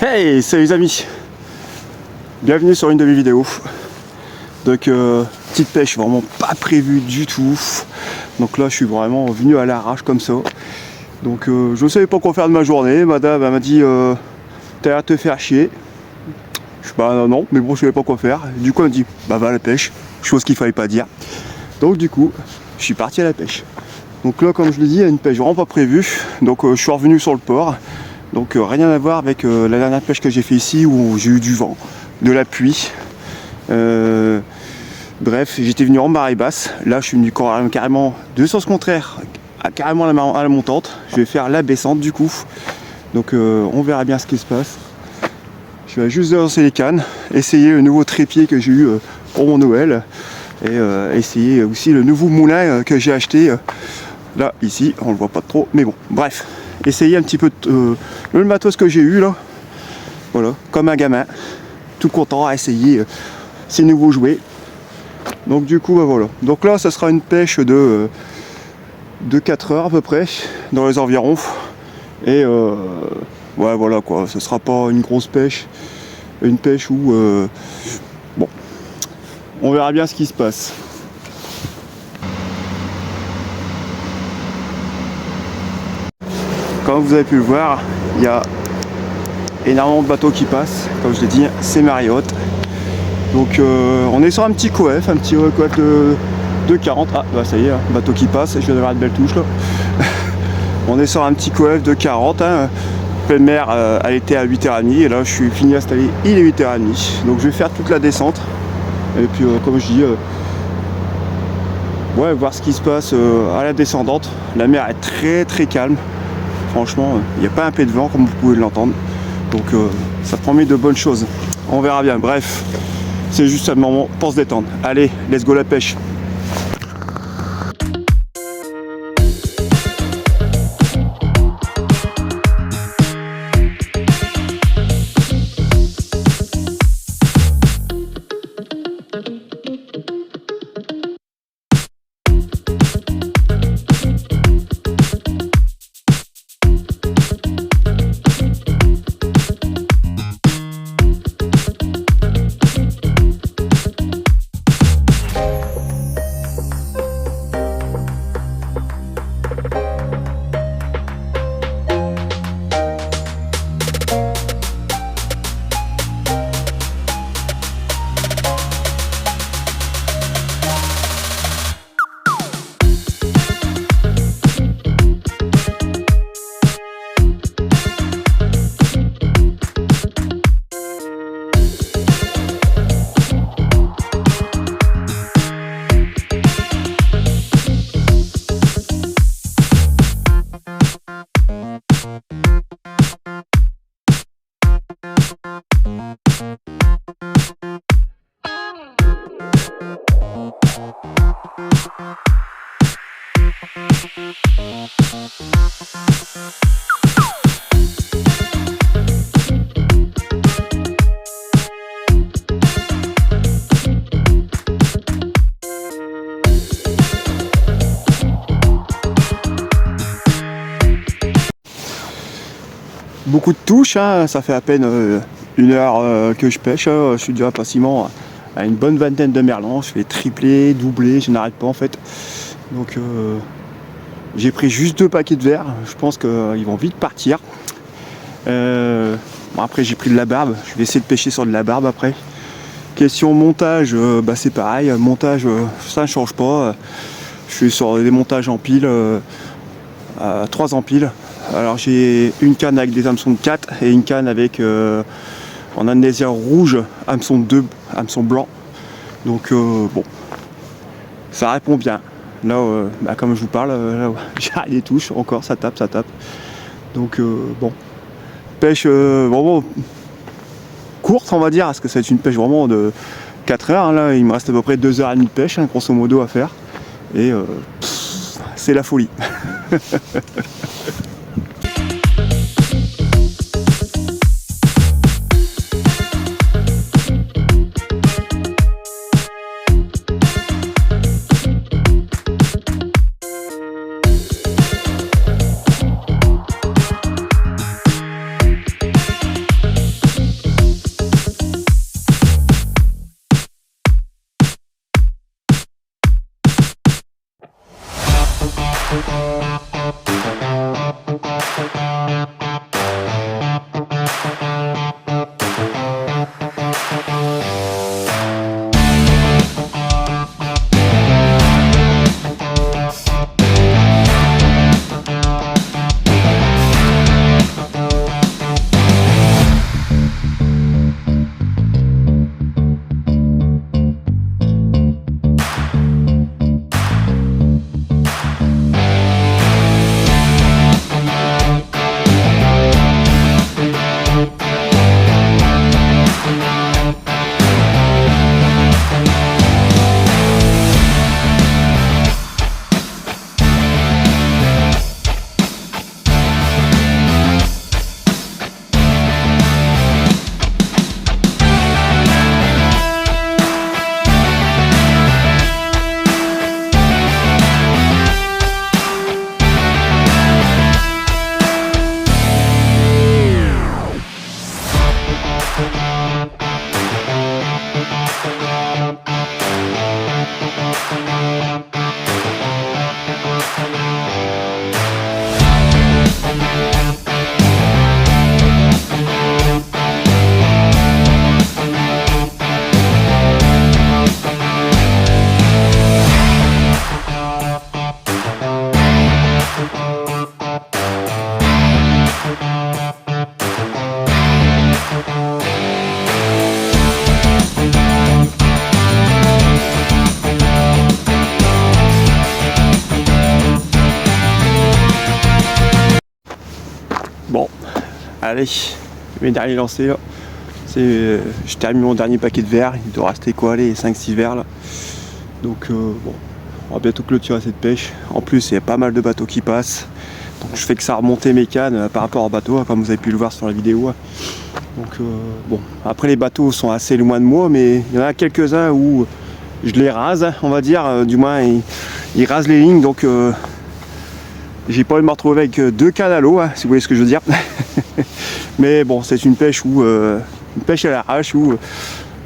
Hey, salut les amis, bienvenue sur une de mes vidéos. Donc petite pêche vraiment pas prévue du tout. Donc là je suis vraiment venu à l'arrache comme ça. Donc je ne savais pas quoi faire de ma journée. Madame elle m'a dit t'as l'air de te faire chier. Je sais pas, non, mais bon je savais pas quoi faire. Du coup elle me dit bah va à la pêche, chose qu'il fallait pas dire. Donc du coup je suis parti à la pêche. Donc là comme je l'ai dit, il y a une pêche vraiment pas prévue. Donc je suis revenu sur le port. Donc rien à voir avec la dernière pêche que j'ai fait ici où j'ai eu du vent, de la pluie. Bref, j'étais venu en marée basse. Là, je suis venu carrément de sens contraire, carrément à la montante. Je vais faire la descente du coup. Donc on verra bien ce qui se passe. Je vais juste lancer les cannes, essayer le nouveau trépied que j'ai eu pour mon Noël. Et essayer aussi le nouveau moulin que j'ai acheté. Là, ici, on le voit pas trop, mais bon, bref. Essayer un petit peu le matos que j'ai eu là, voilà, comme un gamin, tout content à essayer ces nouveaux jouets. Donc du coup, bah voilà. Donc là, ça sera une pêche de 4 heures à peu près, dans les environs. Et ouais, voilà quoi, ce sera pas une grosse pêche, une pêche où, bon, on verra bien ce qui se passe. Comme vous avez pu le voir, il y a énormément de bateaux qui passent. Comme je l'ai dit, c'est Marriott. Donc on est sur un petit coef, de 40. Ah bah ça y est, hein, bateau qui passe, je viens d'avoir une belle touche là. On est sur un petit coef de 40. Hein. Pleine mer, elle était à 8h30 et là je suis fini installé, il est 8h30. Donc je vais faire toute la descente. Et puis comme je dis, ouais, voir ce qui se passe à la descendante. La mer est très très calme. Franchement, il n'y a pas un pet de vent comme vous pouvez l'entendre. Donc ça promet de bonnes choses. On verra bien. Bref, c'est juste un moment pour se détendre. Allez, let's go la pêche. Beaucoup de touches, hein. Ça fait à peine 1 heure que je pêche. Je suis déjà facilement à une bonne vingtaine de merlans. Je fais tripler, doubler, je n'arrête pas en fait. Donc j'ai pris juste 2 paquets de verre. Je pense qu'ils vont vite partir. Bon, après j'ai pris de la barbe. Je vais essayer de pêcher sur de la barbe après. Question montage, bah, c'est pareil. Montage, ça ne change pas. Je suis sur des montages en pile, 3 en pile. Alors j'ai une canne avec des hameçons de 4 et une canne avec en andésien rouge, hameçon 2, hameçon blanc. Donc bon, ça répond bien. Là, bah, comme je vous parle, là, j'ai les touches, encore ça tape. Donc bon, pêche vraiment courte on va dire, parce que ça va être une pêche vraiment de 4 heures. Hein, là, il me reste à peu près 2h30 de pêche, hein, grosso modo à faire. Et c'est la folie. Bon, allez, mes derniers lancers, je termine mon dernier paquet de verres, il doit rester quoi, les 5-6 verres là. Donc bon, on va bientôt clôturer cette pêche. En plus il y a pas mal de bateaux qui passent, donc je fais que ça remonter mes cannes par rapport aux bateaux, comme vous avez pu le voir sur la vidéo. Donc bon, après les bateaux sont assez loin de moi, mais il y en a quelques-uns où je les rase, on va dire, du moins ils rasent les lignes, donc j'ai pas envie de me retrouver avec 2 cannes à l'eau, si vous voyez ce que je veux dire. Mais bon, c'est une pêche où une pêche à l'arrache où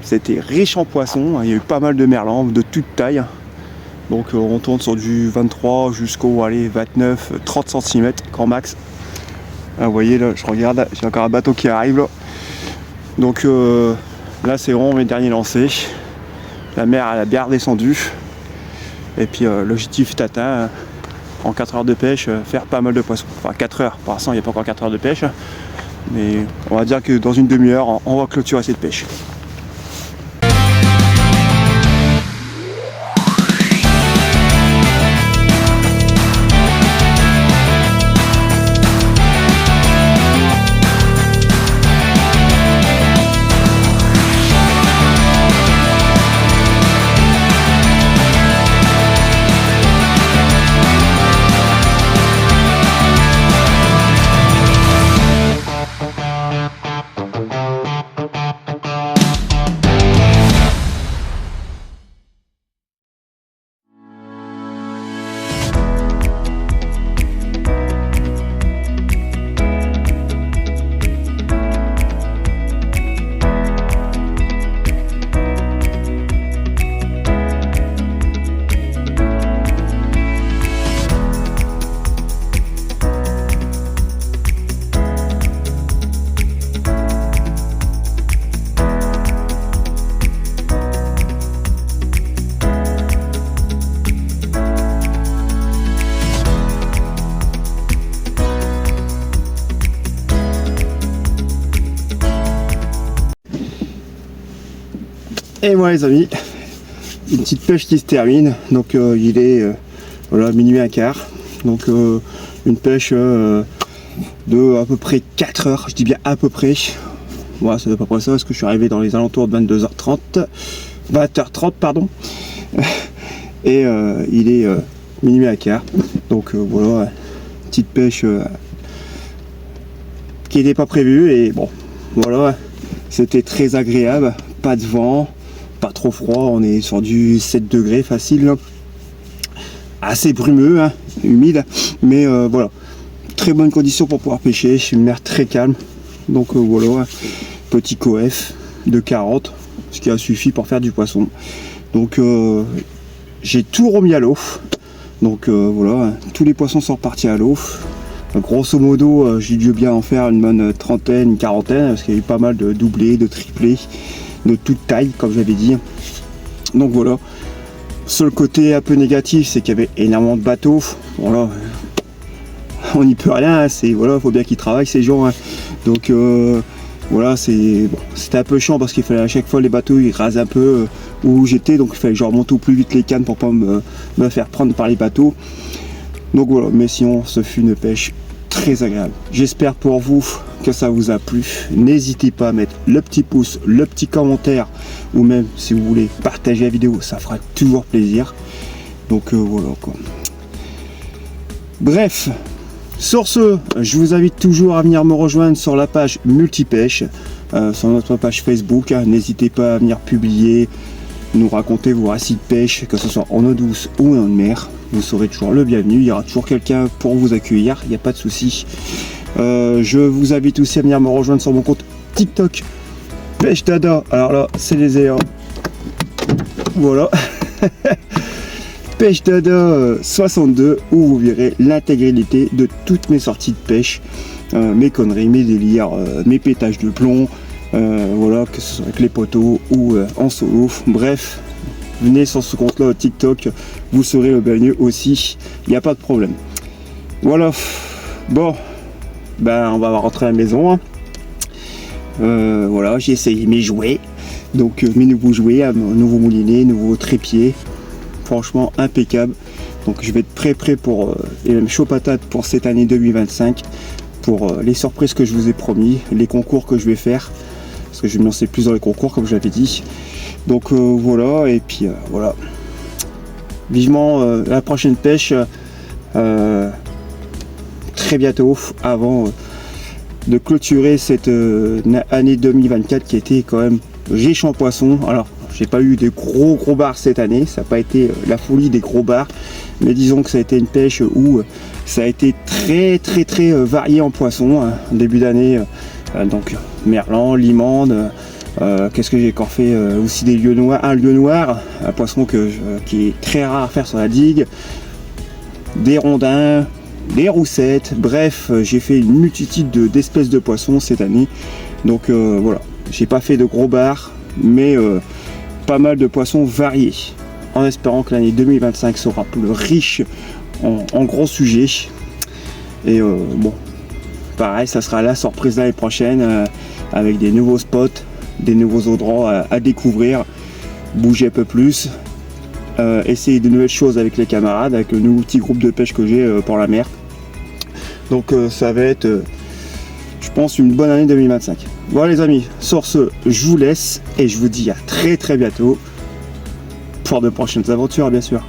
c'était riche en poissons. Il y a eu pas mal de merlans de toute taille. Donc on tourne sur du 23 jusqu'au 29, 30 cm grand max. Là, vous voyez, là, je regarde, j'ai encore un bateau qui arrive là. Donc là, c'est vraiment mes derniers lancers. La mer elle a bien redescendu. Et puis l'objectif est atteint. En 4 heures de pêche, faire pas mal de poissons. Enfin 4 heures, pour l'instant il n'y a pas encore 4 heures de pêche. Mais on va dire que dans une demi-heure, on va clôturer cette pêche. Et moi les amis, une petite pêche qui se termine, donc il est voilà, minuit un quart, donc une pêche de à peu près 4 heures, je dis bien à peu près, voilà, c'est à peu près ça, parce que je suis arrivé dans les alentours de 22h30, 20h30 pardon, et il est minuit un quart, donc voilà, petite pêche qui n'était pas prévue, et bon, voilà, c'était très agréable, pas de vent, pas trop froid, on est sur du 7 degrés facile, là. Assez brumeux, hein, humide, mais voilà, très bonnes conditions pour pouvoir pêcher, une mer très calme, donc voilà, petit coef de 40, ce qui a suffi pour faire du poisson. Donc j'ai tout remis à l'eau, donc voilà, tous les poissons sont repartis à l'eau. Grosso modo, j'ai dû bien en faire une bonne trentaine, une quarantaine, parce qu'il y a eu pas mal de doublés, de triplés, de toute taille, comme j'avais dit. Donc voilà. Seul côté un peu négatif, c'est qu'il y avait énormément de bateaux. Voilà, on n'y peut rien. C'est voilà, faut bien qu'ils travaillent ces gens. Hein. Donc voilà, c'est bon, c'était un peu chiant parce qu'il fallait à chaque fois les bateaux ils rasent un peu où j'étais, donc il fallait que je remonte au plus vite les cannes pour pas me faire prendre par les bateaux. Donc voilà, mais sinon ce fut une pêche très agréable. J'espère pour vous que ça vous a plu. N'hésitez pas à mettre le petit pouce, le petit commentaire, ou même si vous voulez partager la vidéo, ça fera toujours plaisir. Donc voilà quoi. Bref, sur ce, je vous invite toujours à venir me rejoindre sur la page Multipêche, sur notre page Facebook. N'hésitez pas à venir publier, nous raconter vos récits de pêche, que ce soit en eau douce ou en mer. Vous serez toujours le bienvenu, il y aura toujours quelqu'un pour vous accueillir, il n'y a pas de souci. Je vous invite aussi à venir me rejoindre sur mon compte TikTok, Pêche Dada, alors là c'est les airs. Voilà. Pêche Dada 62 où vous verrez l'intégralité de toutes mes sorties de pêche, mes conneries, mes délires, mes pétages de plomb, voilà, que ce soit avec les poteaux ou en solo. Bref, venez sur ce compte là au TikTok, vous serez le bienvenu aussi, il n'y a pas de problème. Voilà, bon, ben on va rentrer à la maison. Hein. Voilà, j'ai essayé mes jouets, donc mes nouveaux jouets, nouveau moulinet, nouveau trépied, franchement impeccable. Donc je vais être prêt pour et même chaud patate pour cette année 2025, pour les surprises que je vous ai promis, les concours que je vais faire, parce que je vais me lancer plus dans les concours comme je l'avais dit. Donc voilà, et puis voilà, vivement la prochaine pêche très bientôt, avant de clôturer cette année 2024 qui était quand même riche en poissons. Alors j'ai pas eu des gros bars cette année, ça n'a pas été la folie des gros bars, mais disons que ça a été une pêche où ça a été très varié en poissons, hein, en début d'année. Donc merlan, limande, qu'est-ce que j'ai encore fait, aussi des lieux noirs, un lieu noir, un poisson qui est très rare à faire sur la digue, des rondins, des roussettes, bref, j'ai fait une multitude d'espèces de poissons cette année. Donc voilà, j'ai pas fait de gros bars, mais pas mal de poissons variés, en espérant que l'année 2025 sera plus riche en gros sujets. Et bon, pareil, ça sera la surprise l'année prochaine, avec des nouveaux spots, des nouveaux endroits à découvrir, bouger un peu plus, essayer de nouvelles choses avec les camarades, avec le nouveau petit groupe de pêche que j'ai pour la mer. Donc ça va être, je pense, une bonne année 2025. Voilà les amis, sur ce, je vous laisse et je vous dis à très bientôt pour de prochaines aventures bien sûr.